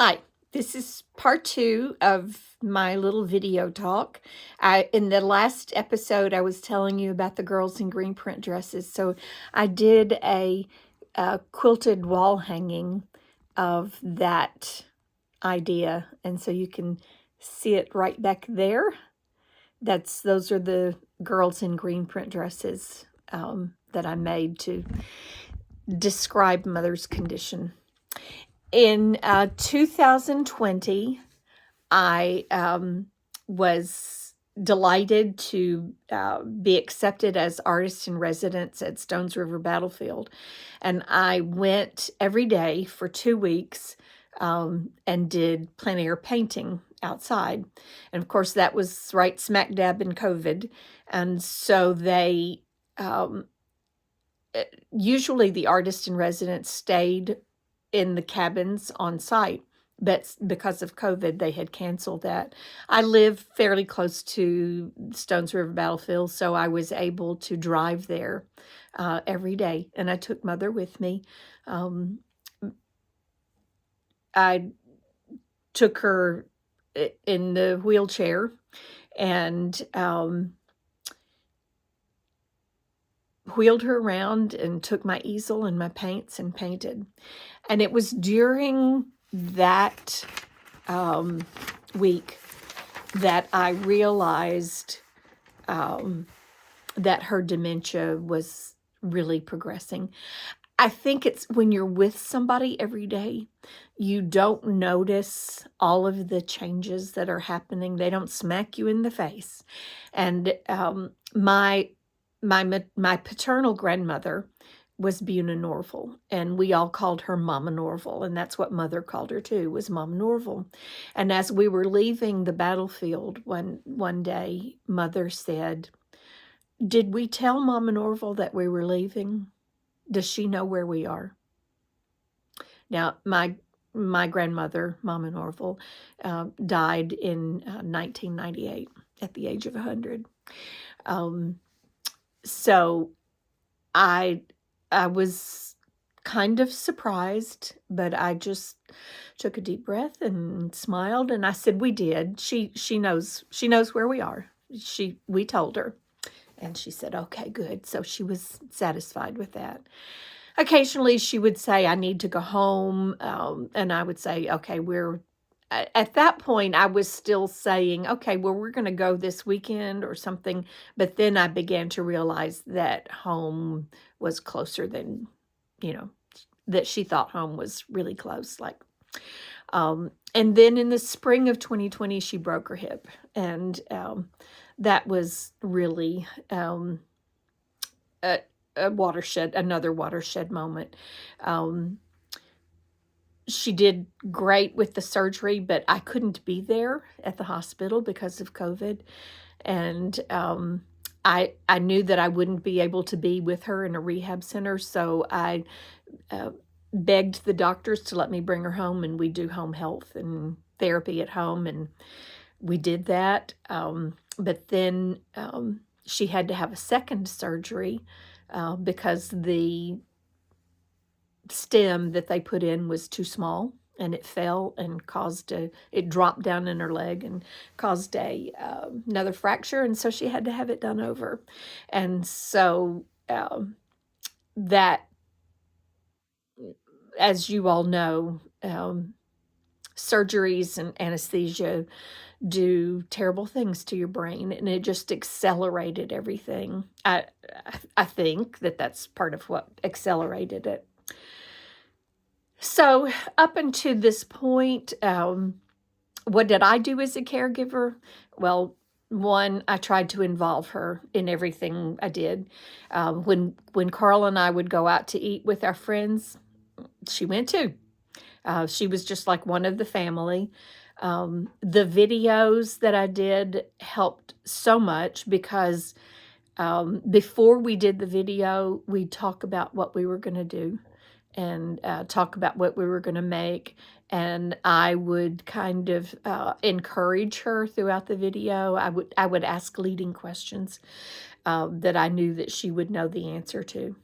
Hi, this is part 2 of my little video talk. In the last episode, I was telling you about the girls in green print dresses. So I did a quilted wall hanging of that idea. And so you can see it right back there. Those are the girls in green print dresses that I made to describe mother's condition. In 2020, I was delighted to be accepted as artist in residence at Stones River Battlefield. And I went every day for 2 weeks and did plein air painting outside. And of course, that was right smack dab in COVID. And so um, usually the artist in residence stayed in the cabins on site, but because of COVID, they had canceled that. I live fairly close to Stones River Battlefield, so I was able to drive there every day, and I took Mother with me. Um, I took her in the wheelchair and wheeled her around and took my easel and my paints and painted. And it was during that week that I realized that her dementia was really progressing. I think it's when you're with somebody every day, you don't notice all of the changes that are happening. They don't smack you in the face. And my paternal grandmother was Buna Norval, and we all called her Mama Norval, and that's what Mother called her too, was Mama Norval. And as we were leaving the battlefield one day, Mother said, "Did we tell Mama Norval that we were leaving? Does she know where we are?" Now, my grandmother, Mama Norval, died in 1998 at the age of 100. So I was kind of surprised, but I just took a deep breath and smiled, and I said, "We did. She knows where we are. We told her." And she said, "Okay, good." So she was satisfied with that. Occasionally she would say, "I need to go home." And I would say, "Okay, at that point, I was still saying, okay, well, we're going to go this weekend or something. But then I began to realize that home was closer than, that she thought home was really close. And then in the spring of 2020, she broke her hip. And that was really another watershed moment. She did great with the surgery, but I couldn't be there at the hospital because of COVID. And I knew that I wouldn't be able to be with her in a rehab center, so I begged the doctors to let me bring her home, and we do home health and therapy at home, and we did that. But then she had to have a second surgery because the stem that they put in was too small, and it fell and it dropped down in her leg and caused another fracture, and so she had to have it done over. And so that, as you all know, surgeries and anesthesia do terrible things to your brain, and it just accelerated everything. I think that's part of what accelerated it. So up until this point, what did I do as a caregiver? Well, one, I tried to involve her in everything I did. When Carl and I would go out to eat with our friends, she went too. She was just like one of the family. The videos that I did helped so much because before we did the video, we'd talk about what we were going to do and talk about what we were going to make. And I would kind of encourage her throughout the video. I would ask leading questions that I knew that she would know the answer to.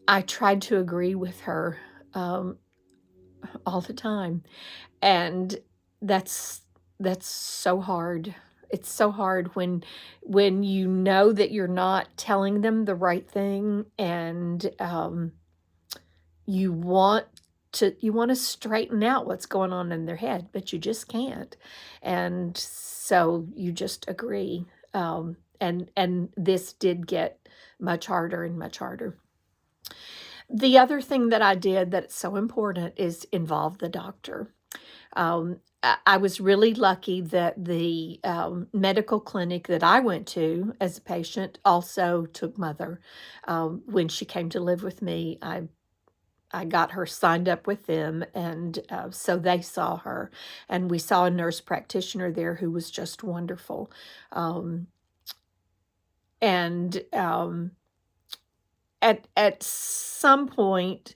I tried to agree with her all the time. And that's that's so hard. It's so hard when you know that you're not telling them the right thing, and you want you want to straighten out what's going on in their head, but you just can't. And so you just agree. And this did get much harder and much harder. The other thing that I did that's so important is involve the doctor. I was really lucky that the medical clinic that I went to as a patient also took Mother. When she came to live with me, I got her signed up with them, and so they saw her. And we saw a nurse practitioner there who was just wonderful. Um, and at some point,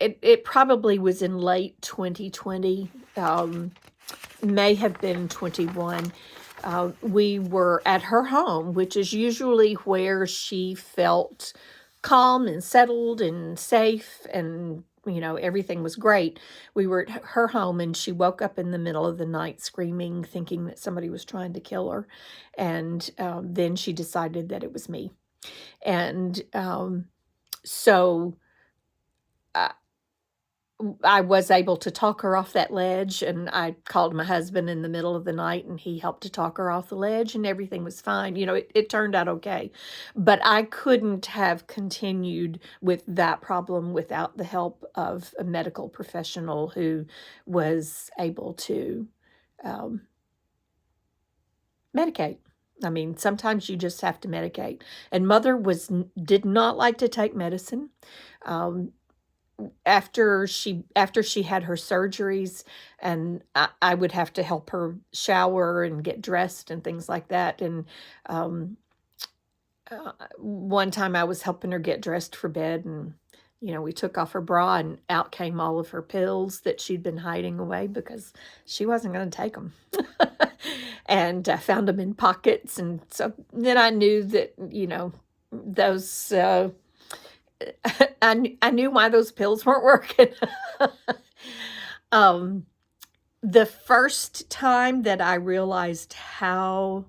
it probably was in late 2020, may have been 21. We were at her home, which is usually where she felt calm and settled and safe, and everything was great. We were at her home, and she woke up in the middle of the night screaming, thinking that somebody was trying to kill her. And then she decided that it was me. And so I was able to talk her off that ledge, and I called my husband in the middle of the night, and he helped to talk her off the ledge, and everything was fine. It turned out okay. But I couldn't have continued with that problem without the help of a medical professional who was able to medicate. I mean, sometimes you just have to medicate. And Mother did not like to take medicine. After she had her surgeries, and I would have to help her shower and get dressed and things like that. And one time I was helping her get dressed for bed, and we took off her bra, and out came all of her pills that she'd been hiding away because she wasn't going to take them. And I found them in pockets, and so then I knew that those I knew why those pills weren't working. The first time that I realized how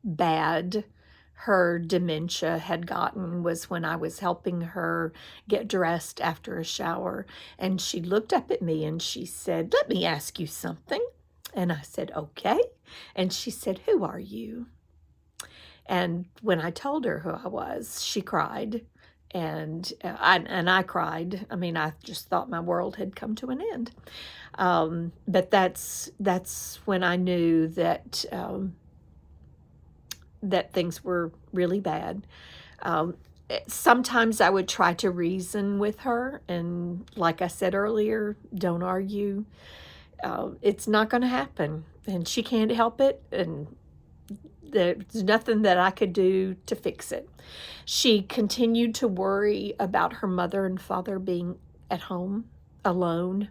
bad her dementia had gotten was when I was helping her get dressed after a shower. And she looked up at me and she said, "Let me ask you something." And I said, "Okay." And she said, "Who are you?" And when I told her who I was, she cried. And I cried. I mean, I just thought my world had come to an end. But that's when I knew that that things were really bad. Sometimes I would try to reason with her, and like I said earlier, don't argue. It's not going to happen, and she can't help it, and there's nothing that I could do to fix it. She continued to worry about her mother and father being at home alone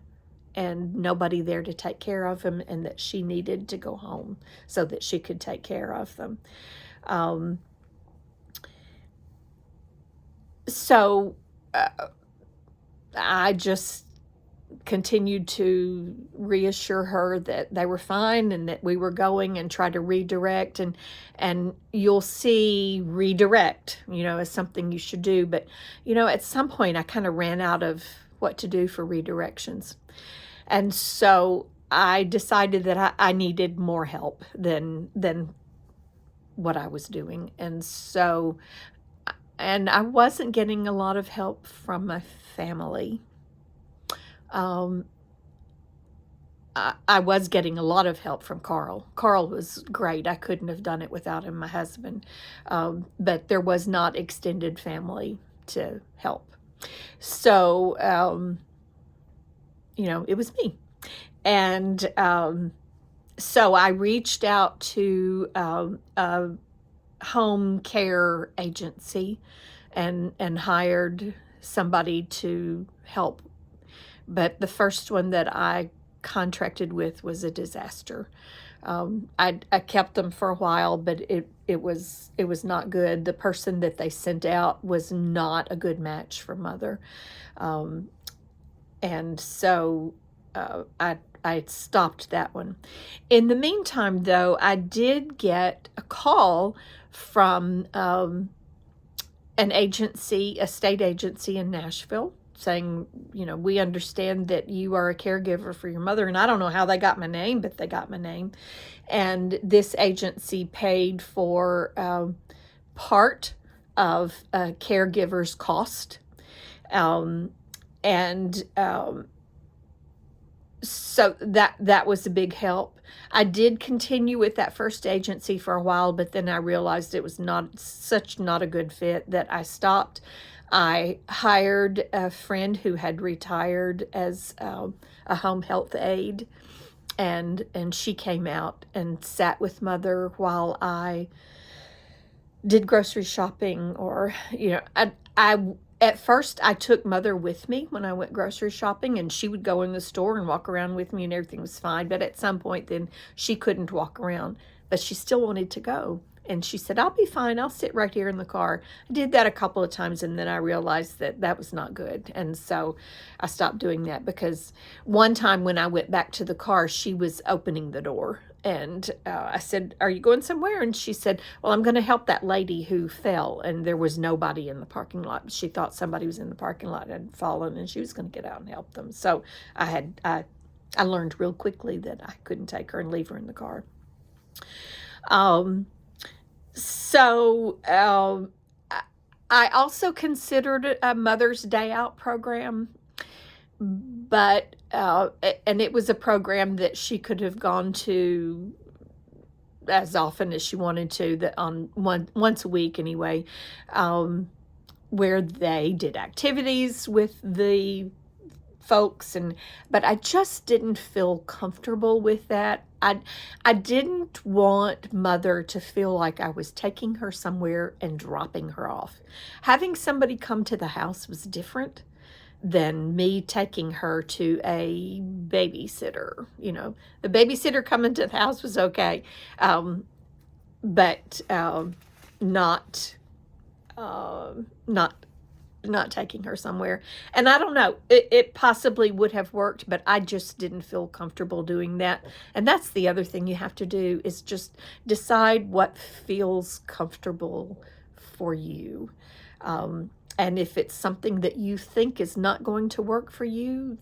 and nobody there to take care of them, and that she needed to go home so that she could take care of them. So I just continued to reassure her that they were fine and that we were going, and try to redirect. And you'll see redirect, as something you should do. But, at some point I kind of ran out of what to do for redirections. And so I decided that I needed more help than what I was doing. And so, and I wasn't getting a lot of help from my family. I was getting a lot of help from Carl. Carl was great. I couldn't have done it without him, my husband. But there was not extended family to help. So, it was me. And so I reached out to a home care agency and hired somebody to help. But the first one that I contracted with was a disaster. I kept them for a while, but it was not good. The person that they sent out was not a good match for Mother. And so I stopped that one. In the meantime, though, I did get a call from an agency, a state agency in Nashville, saying, we understand that you are a caregiver for your mother. And I don't know how they got my name, but they got my name. And this agency paid for part of a caregiver's cost. So that was a big help. I did continue with that first agency for a while, but then I realized it was not a good fit that I stopped. I hired a friend who had retired as a home health aide, and she came out and sat with Mother while I did grocery shopping, or I at first I took Mother with me when I went grocery shopping, and she would go in the store and walk around with me, and everything was fine. But at some point then she couldn't walk around, but she still wanted to go. And she said, I'll be fine. I'll sit right here in the car. I did that a couple of times, and then I realized that was not good. And so I stopped doing that, because one time when I went back to the car, she was opening the door. And I said, are you going somewhere? And she said, well, I'm going to help that lady who fell. And there was nobody in the parking lot. She thought somebody was in the parking lot and had fallen, and she was going to get out and help them. So I learned real quickly that I couldn't take her and leave her in the car. So I also considered a Mother's Day Out program, but and it was a program that she could have gone to as often as she wanted to, that on once a week anyway, where they did activities with the folks, but I just didn't feel comfortable with that. I didn't want Mother to feel like I was taking her somewhere and dropping her off. Having somebody come to the house was different than me taking her to a babysitter. The babysitter coming to the house was okay, but not taking her somewhere. And I don't know, it possibly would have worked, but I just didn't feel comfortable doing that. And that's the other thing you have to do, is just decide what feels comfortable for you. And if it's something that you think is not going to work for you,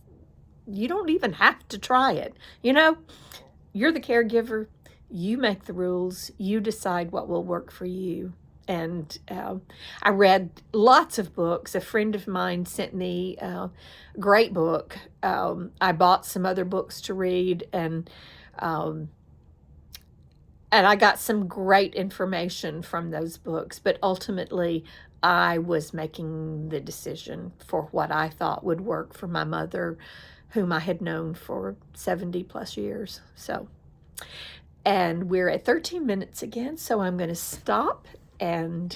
you don't even have to try it. You're the caregiver. You make the rules. You decide what will work for you. And I read lots of books. A friend of mine sent me a great book. I bought some other books to read, and I got some great information from those books. But ultimately, I was making the decision for what I thought would work for my mother, whom I had known for 70 plus years. And we're at 13 minutes again, so I'm going to stop and